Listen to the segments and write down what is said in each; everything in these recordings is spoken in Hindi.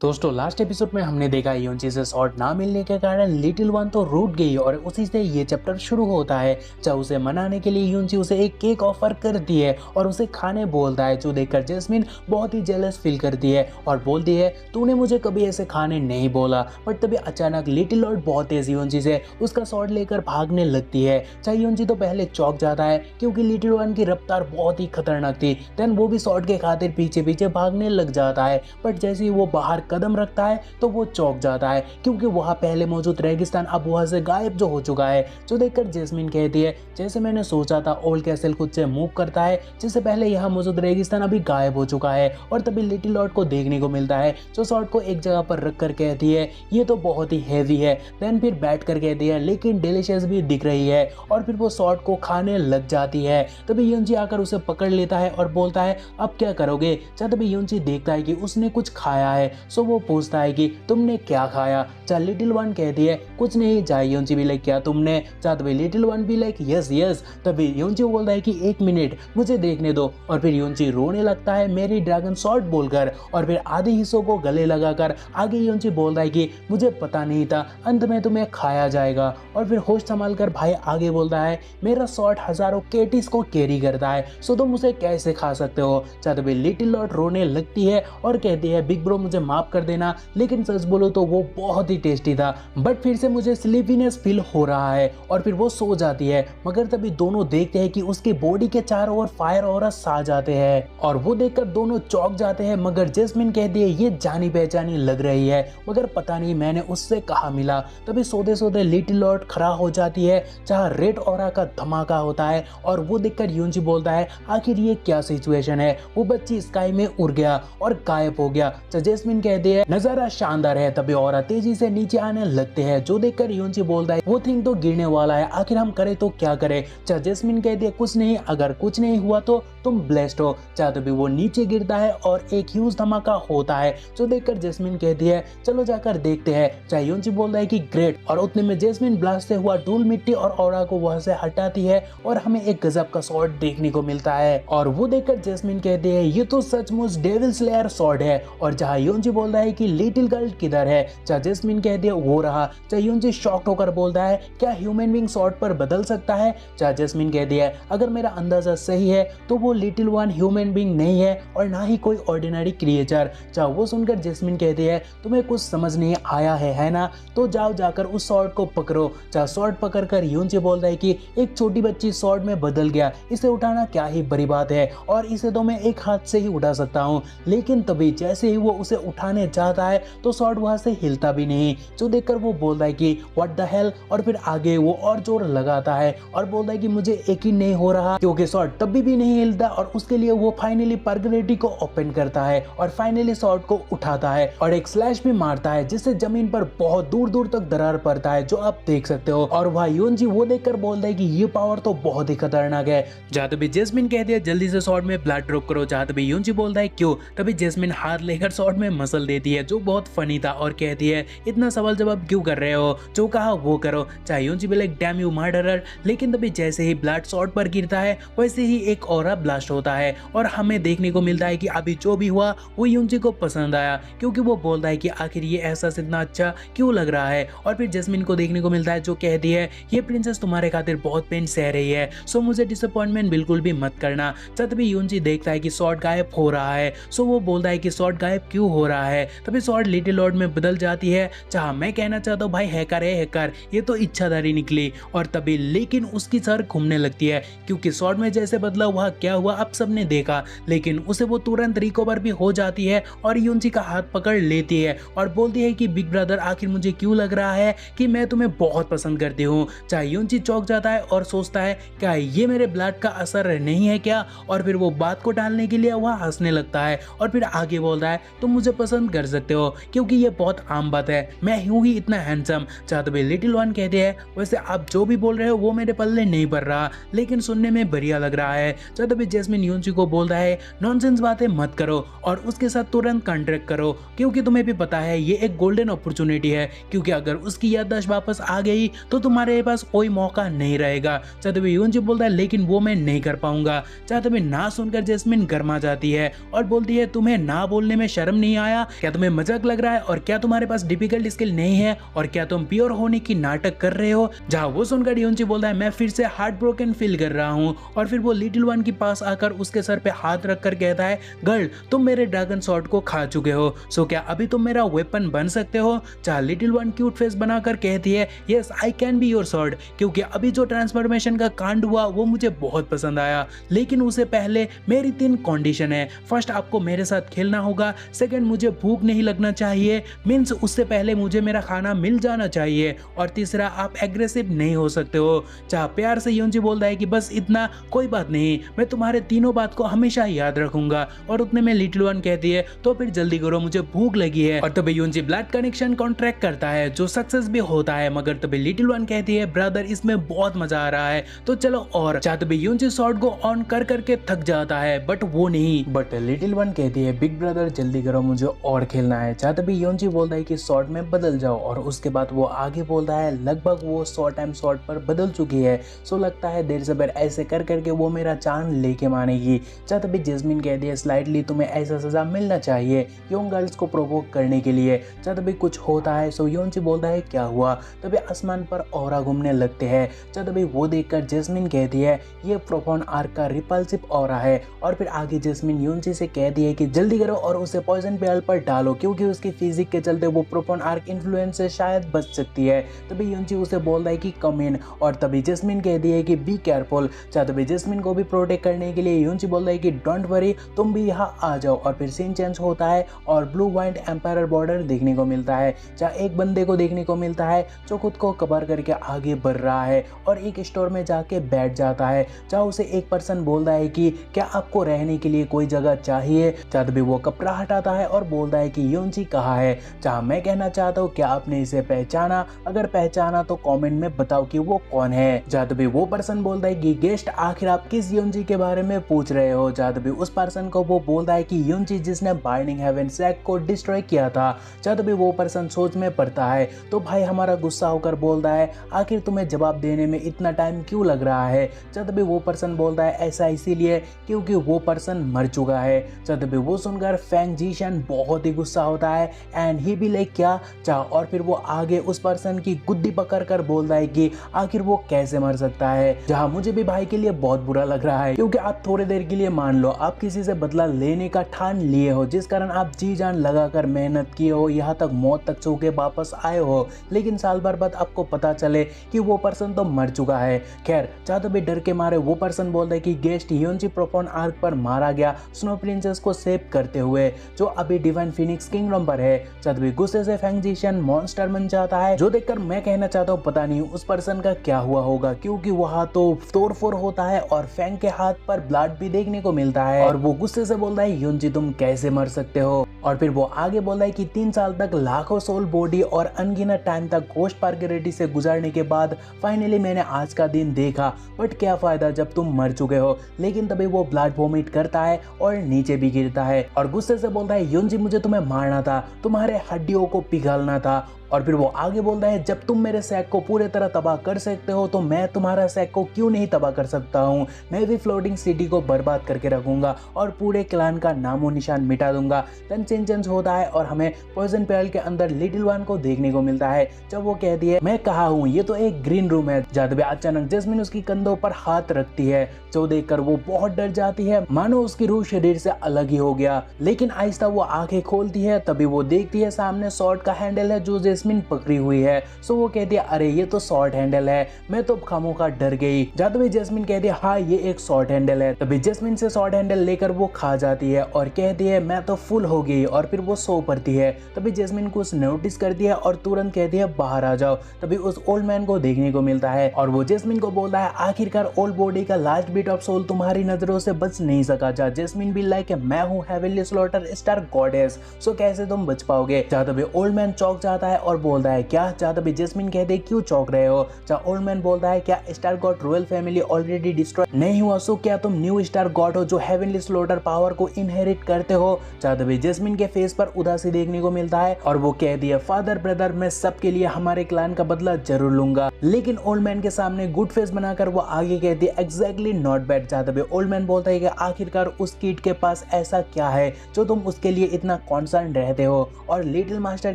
दोस्तों लास्ट एपिसोड में हमने देखा यूनची से शॉट ना मिलने के कारण लिटिल वन तो रूठ गई और उसी से ये चैप्टर शुरू होता है। चाहे उसे मनाने के लिए यूनची उसे एक केक ऑफर करती है और उसे खाने बोलता है, जो देखकर जैस्मिन बहुत ही जेलस फील करती है और बोलती है तूने मुझे कभी ऐसे खाने नहीं बोला। बट तभी अचानक लिटिल लॉर्ड बहुत तेज यूनची से उसका शॉट लेकर भागने लगती है। चाहे यूनची तो पहले चौंक जाता है क्योंकि लिटिल वन की रफ्तार बहुत ही खतरनाक थी। देन वो भी शॉट के खातिर पीछे पीछे भागने लग जाता है। बट जैसे ही वो बाहर कदम रखता है तो वो चौंक जाता है क्योंकि वहां पहले मौजूद रेगिस्तान अब वहां से गायब जो हो चुका है। जो देखकर जैस्मिन कहती है जैसे मैंने सोचा था ओल्ड कैसल खुद से मूव करता है, जिससे पहले यहाँ मौजूद रेगिस्तान अभी गायब हो चुका है। और तभी लिटिल लॉर्ड को देखने को मिलता है जो शॉट को एक जगह पर रख कर कहती है ये तो बहुत ही हैवी है। देन फिर बैठ कर कहती है लेकिन डिलीशियस भी दिख रही है और फिर वो शॉट को खाने लग जाती है। तभी यूनची आकर उसे पकड़ लेता है और बोलता है अब क्या करोगे। तभी यूनची देखता है कि उसने कुछ खाया है। सो वो पूछता है कि तुमने क्या खाया। लिटिल वन कहती है कुछ नहीं। यूनची भी लाइक क्या तुमने। तभी लिटिल वन भी लाइक यस यस। तभी यूनची बोलता है कि एक मिनट मुझे देखने दो और फिर यूनची रोने लगता है मेरी ड्रैगन शॉट बोलकर और फिर आधे हिस्सों को गले लगाकर आगे यूनची बोलता है कि मुझे पता नहीं था अंत में तुम्हें खाया जाएगा। और फिर होश संभाल कर भाई आगे बोलता है मेरा शॉट हजारों केटीज को कैरी करता है, सो तुम उसे कैसे खा सकते हो। तभी लिटिल लॉर्ड रोने लगती है और कहती है बिग ब्रो मुझे माफ कर देना, लेकिन सच बोलो तो वो बहुत ही टेस्टी था। बट फिर से मुझे स्लीपीनेस फील हो रहा है और फिर वो सो जाती है। मगर तभी दोनों देखते हैं कि उसकी बॉडी के चारों ओर फायर ऑरा आ जाते हैं और वो देखकर दोनों चौंक जाते हैं। मगर जैस्मिन कहती है ये जानी पहचानी लग रही है, मगर पता नहीं मैंने उससे कहाँ मिला। तभी सोते सोते लिटिल लॉर्ड खड़ा हो जाती है जहाँ रेड ऑरा का धमाका होता है और वो देखकर यूनची बोलता है आखिर ये क्या सिचुएशन है। वो बच्ची स्काई में उड़ गया और गायब हो गया। जैस्मिन कहती है नजारा शानदार है। तभी औरा तेजी से नीचे आने लगते हैं, जो देखकर यूनची बोलता है वो थिंग तो गिरने वाला है, आखिर हम करें तो क्या करें। जैस्मिन कहती है कुछ नहीं, अगर कुछ नहीं हुआ तो तुम ब्लेस्ड हो। तभी वो नीचे गिरता है और एक ह्यूज धमाका होता है, जो देखकर जैस्मिन कहती है चलो जाकर देखते हैं। यूनची बोलता है कि ग्रेट। और उतने में जैस्मिन ब्लास्ट से हुआ धूल मिट्टी और औरा को वहां से हटाती है और हमें एक गजब का शॉट देखने को मिलता है। और वो देखकर जैस्मिन कहती है ये तो सचमुच डेविल स्लेयर शॉट है। और जहाँ यूनची बोलता है कि लिटिल गर्ल किधर है। जैस्मिन कहती है वो रहा। यूनची शॉक्ड होकर बोलता है क्या ह्यूमन बीइंग शॉट पर बदल सकता है। जैस्मिन कहती है अगर मेरा अंदाजा सही है तो वो लिटिल वन ह्यूमन बीइंग नहीं है और ना ही कोई ऑर्डिनरी क्रिएचर। वो सुनकर जैस्मिन कहती है तुम्हें कुछ समझ नहीं आया है ना, तो जाओ जाकर उस शॉट को पकड़ो। शॉट पकड़कर यूनची बोलता है कि एक छोटी बच्ची शॉट में बदल गया, इसे उठाना क्या ही बड़ी बात है और इसे तो मैं एक हाथ से ही उठा सकता हूँ। लेकिन तभी जैसे ही वो उसे उठाने जाता है तो शॉट वहां से हिलता भी नहीं, जो देखकर वो बोलता है कि व्हाट द हेल। और फिर आगे वो और जोर लगाता है और बोलता है कि मुझे यकीन नहीं हो रहा, क्योंकि शॉट तब भी नहीं हिलता। और उसके लिए वो फाइनली पर्गनेटी को ओपन करता है और फाइनली शॉट को उठाता है और एक स्लैश भी मारता है, जिससे जमीन पर बहुत दूर दूर तक दरार पड़ता है, जो आप देख सकते हो। और वह यूनजी वो देखकर बोलता है कि ये पावर तो बहुत ही खतरनाक है। जहाँ तभी जैस्मिन कहती है जल्दी से शॉट में ब्लड ड्रॉप करो। जहाँ तभी यूनजी बोलता है क्यों। तभी जैस्मिन हाथ लेकर शॉट में मसल देती है, जो बहुत फनी था और कहती है इतना सवाल जवाब क्यों कर रहे हो, जो कहा वो करो। चाहे यूनजी भी लाइक डैम यू मर्डरर। लेकिन तभी जैसे ही ब्लड शॉट पर गिरता है वैसे ही एक ऑरा ब्लास्ट होता है और हमें देखने को मिलता है कि अभी जो भी हुआ वो यूनजी को पसंद आया, क्योंकि वो बोलता है कि आखिर ये एहसास इतना अच्छा क्यों लग रहा है। और फिर जैस्मिन को देखने को मिलता है जो कहती है ये प्रिंसेस तुम्हारे खातिर बहुत पेन सह रही है, सो मुझे डिसअपॉइंटमेंट बिल्कुल भी मत करना। तभी यूनजी देखता है कि शॉट गायब हो रहा है, सो वो बोलता है कि शॉट गायब क्यों हो रहा है। तभी शॉट लिटिल लॉर्ड में बदल जाती है, जहाँ मैं कहना चाहता हूँ भाई हैकर है हैकर, ये तो इच्छाधारी निकली। और तभी लेकिन उसकी सर घूमने लगती है, क्योंकि शॉट में जैसे बदला हुआ क्या हुआ अब सबने देखा। लेकिन उसे वो तुरंत रिकवर भी हो जाती है और यूनची का हाथ पकड़ लेती है और बोलती है कि बिग ब्रदर आखिर मुझे क्यों लग रहा है कि मैं तुम्हें बहुत पसंद करती हूँ। यूनची चौंक जाता है और सोचता है क्या ये मेरे ब्लड का असर नहीं है क्या। और फिर वो बात को टालने के लिए वह हंसने लगता है और फिर आगे बोलता है तुम मुझे पसंद कर सकते हो, क्योंकि ये बहुत आम बात है, मैं हूँ ही इतना हैंडसम। तभी लिटिल वन कहते हैं वैसे आप जो भी बोल रहे हो वो मेरे पल्ले नहीं पड़ रहा, लेकिन सुनने में बढ़िया लग रहा है। तभी जैस्मिन यूनची को बोलता है नॉनसेंस बातें मत करो और उसके साथ तुरंत कॉन्ट्रैक्ट करो, क्योंकि तुम्हें भी पता है ये एक गोल्डन अपॉर्चुनिटी है, क्योंकि अगर उसकी याददाश्त वापस आ गई तो तुम्हारे पास कोई मौका नहीं रहेगा। तभी यूनची बोलता है लेकिन वो मैं नहीं कर पाऊंगा। तभी ना सुनकर जैस्मिन गर्मा जाती है और बोलती है तुम्हें ना बोलने में शर्म नहीं आया, क्या तुम्हें मजाक लग रहा है और क्या तुम्हारे पास डिफिकल्ट स्किल नहीं है और क्या तुम प्योर होने की नाटक कर रहे हो। जहाँ वो सुनकर योंची बोलता है मैं फिर से हार्ट ब्रोकन फील कर रहा हूँ और फिर वो लिटिल वन के पास आकर उसके सर पे हाथ रखकर कहता है गर्ल तुम मेरे ड्रैगन स्वॉर्ड को खा चुके हो, सो क्या अभी तुम मेरा वेपन बन सकते हो। जहाँ लिटिल वन क्यूट फेस बनाकर कहती है yes I can be your sword, क्योंकि अभी जो ट्रांसफॉर्मेशन का कांड हुआ वो मुझे बहुत पसंद आया, लेकिन उससे पहले मेरी 3 कंडीशन है। फर्स्ट आपको मेरे साथ खेलना होगा, सेकंड मुझे भूख नहीं लगना चाहिए मीन्स उससे पहले मुझे मेरा खाना मिल जाना चाहिए, और तीसरा आप एग्रेसिव नहीं हो सकते हो। जहाँ प्यार से योंची बोलता है कि बस इतना, कोई बात नहीं, मैं तुम्हारे तीनों बात को हमेशा याद रखूंगा। और उतने में लिटिल वन कहती है तो फिर जल्दी करो मुझे भूख लगी है। और तभी योंची ब्लड कनेक्शन कॉन्ट्रैक्ट करता है जो सक्सेस भी होता है, मगर तभी लिटिल वन कहती है ब्रदर इसमें बहुत मजा आ रहा है तो चलो। और चाहे तभी योंची शॉट को ऑन कर करके थक जाता है बट वो नहीं, बट लिटिल वन कहती है बिग ब्रदर जल्दी करो मुझे और खेलना है। चाहे तभी योंची बोलता है कि शॉट में बदल जाओ, और उसके बाद वो आगे बोलता है लगभग वो शॉर्ट टाइम शॉट पर बदल चुकी है, सो लगता है देर से बेर ऐसे कर करके वो मेरा चांद लेके मानेगी। चाहे तभी जैस्मिन कहती है स्लाइटली तुम्हें ऐसा सजा मिलना चाहिए यंग गर्ल्स को प्रोवोक करने के लिए। चाहे तभी कुछ होता है, सो योंची बोलता है क्या हुआ, तभी आसमान पर ऑरा घूमने लगते हैं। चाहे तभी वो देखकर जैस्मिन कहती है ये प्रोफॉन आर्क का रिपल्सिव ऑरा है, और फिर आगे जैस्मिन योंची से कहती है कि जल्दी करो और उसे पॉइजन पेल पर डालो, क्योंकि उसकी फिजिक के चलते वो प्रोफॉन आर्क इन्फ्लुएंस से शायद बच सकती है। तभी योंची उसे बोलता है कि कम इन, और तभी जैस्मिन कहती है कि बी केयरफुल। चाहे तभी जैस्मिन को भी प्रोटेक्ट करने के लिए योंची बोलता है कि डोंट वरी तुम भी यहाँ आ जाओ, और फिर सीन चेंज होता है और ब्लू वाइट एम्पायर बॉर्डर देखने को मिलता है, जहाँ एक बंदे को देखने को मिलता है जो खुद को कवर करके आगे बढ़ रहा है और एक स्टोर में जाके बैठ जाता है, जहाँ उसे एक पर्सन बोलता है कि क्या आपको रहने के लिए कोई जगह चाहिए। जहाँ भी वो कपड़ा हटाता है और बोलता है कि योंची कहाँ है। जहाँ मैं कहना चाहता हूँ क्या आपने इसे पहचाना, अगर पहचाना तो कमेंट में बताओ कि वो कौन है। जहाँ भी वो पर्सन बोलता है कि गेस्ट आखिर आप किस योंची के बारे में पूछ रहे हो। जहाँ भी उस पर्सन को वो बोलता है कि योंची जिसने बार्निंग हेवन सैक को डिस्ट्रॉय किया था। जहाँ भी वो पर्सन सोच में पड़ता है तो भाई हमारा गुस्सा होकर बोलता है आखिर तुम्हें जवाब देने में इतना टाइम क्यों लग रहा है। जब भी वो पर्सन बोलता है ऐसा इसीलिए क्योंकि वो पर्सन मर चुका है। जब भी वो सुनकर फैंग जीशन बहुत ही गुस्सा होता है एंड ही भी लाइक क्या चाह, और फिर वो आगे उस पर्सन की गुद्दी पकड़ कर बोलता है कि आखिर वो कैसे मर सकता है। जहाँ मुझे भी भाई के लिए बहुत बुरा लग रहा है, क्योंकि आप थोड़ी देर के लिए मान लो आप किसी से बदला लेने का ठान लिए हो, जिस कारण आप जी जान लगाकर मेहनत किए हो, यहाँ तक मौत तक छू के वापस आए हो, लेकिन साल भर बाद आपको पता चले कि वो पर्सन तो मर चुका है। खैर चाहे भी डर के मारे वो पर्सन बोलता है कि गेस्ट योंची प्रोफॉन आर्क पर मारा गया स्नो प्रिंसेस को सेव करते हुए, जो अभी डिवाइन फिनिक्स किंगडम पर है। चाहे भी गुस्से से फैंग जीशन मॉन्स्टर बन जाता है, जो देखकर मैं कहना चाहता हूँ पता नहीं उस पर्सन का क्या हुआ होगा, क्योंकि वहाँ तो तोड़फोड़ होता है और फैंग के हाथ पर ब्लड भी देखने को मिलता है, और वो गुस्से से बोलता है योंची तुम कैसे मर सकते हो। और फिर वो आगे बोलता है कि 3 साल तक लाखों सोल बॉडी और अनगिनत टाइम तक घोस्ट पार्गेरिटी से गुजारने के बाद फाइनली मैंने आज का दिन देखा, बट क्या फायदा जब तुम मर चुके हो। लेकिन तभी वो ब्लड वोमिट करता है और नीचे भी गिरता है और गुस्से से बोलता है योंची मुझे तुम्हें मारना था, तुम्हारे हड्डियों को पिघलना था। और फिर वो आगे बोलता है जब तुम मेरे सैक को पूरे तरह तबाह कर सकते हो तो मैं तुम्हारा सैक को क्यों नहीं तबाह कर सकता हूँ। मैं भी फ्लोटिंग सिटी को बर्बाद करके रखूंगा और पूरे क्लान का नामो निशान मिटा दूंगा। देन चेंज होता है और हमें पॉइजन पेल के अंदर लिटिल वन को देखने को मिलता है, जब वो कहती है मैं कहा हूँ ये तो एक ग्रीन रूम है। जब भी अचानक जैस्मिन उसकी कंधों पर हाथ रखती है, जो देखकर वो बहुत डर जाती है, मानो उसकी रूह शरीर से अलग ही हो गया। लेकिन आहिस्ता वो आंखें खोलती है, तभी वो देखती है सामने शॉर्ट का हैंडल है जो जैस्मिन पकड़ी हुई है। सो वो कहती है अरे ये तो शॉर्ट हैंडल है, मैं तो खामोखा डर गई। जब भी जैस्मिन कहती है हाँ ये एक शॉर्ट हैंडल है, तभी जैस्मिन से शॉर्ट हैंडल लेकर वो खा जाती है और कहती है मैं तो फुल हो गई, और फिर वो सो पड़ती है। तभी जैस्मिन को नोटिस करती है और तुरंत कहती है बाहर आ जाओ। तभी उस ओल्ड मैन को देखने को मिलता है और वो जैस्मिन को बोलता है आखिरकार ओल्ड बॉडी का लास्ट बिट ऑफ सोल तुम्हारी नजरों से बच नहीं सका। जा जैस्मिन भी लाइक मैं हूँ हेवनली स्लॉटर स्टार गॉडेस, सो कैसे तुम बच पाओगे। जहाँ तभी ओल्ड मैन चौंक जाता है और बोलता है क्या। जहाँ तभी जैस्मिन कहते हैं क्यों चौंक रहे हो। जहाँ ओल्ड मैन बोलता है क्या star God royal family already destroy नहीं हुआ, सो क्या तुम न्यू स्टार गॉड हो जो हेवनली स्लॉटर पावर को इनहेरिट करते हो। जहाँ तभी जैस्मिन के फेस पर उदासी देखने को मिलता है और वो कहती है फादर ब्रदर मैं सबके लिए हमारे क्लैन का बदला जरूर लूंगा। लेकिन ओल्ड मैन के सामने गुड फेस बनाकर वो आगे कहती है एग्जैक्टली नॉट बैड। जहाँ तभी ओल्ड मैन बोलता है कि आखिरकार उस किड के पास ऐसा क्या है जो तुम उसके लिए इतना कॉन्सर्न रहते हो और लिटिल मास्टर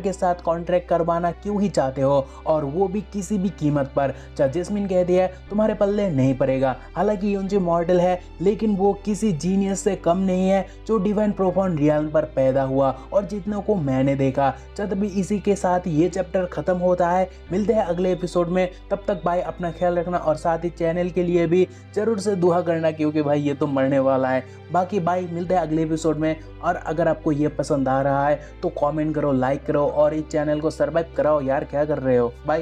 के साथ कॉन्ट्रैक्ट करवाना क्यों ही चाहते हो, और वो भी किसी भी कीमत पर। जैस्मिन कहती है तुम्हारे पल्ले नहीं पड़ेगा। हालांकि यूनजी मॉर्टल है लेकिन वो किसी जीनियस से कम नहीं है जो डिवाइन प्रोफाउंड रियल्म पर पैदा हुआ और जितनों को मैंने देखा। जब भी इसी के साथ ये चैप्टर खत्म होता है। मिलते हैं अगले एपिसोड में, तब तक भाई अपना ख्याल रखना और साथ ही चैनल के लिए भी जरूर से दुआ करना क्योंकि भाई ये तो मरने वाला है। बाकी भाई मिलते हैं अगले एपिसोड में, और अगर आपको ये पसंद आ रहा है तो कमेंट करो, लाइक करो और इस चैनल को सब्सक्राइब कराओ यार, क्या कर रहे हो। बाय।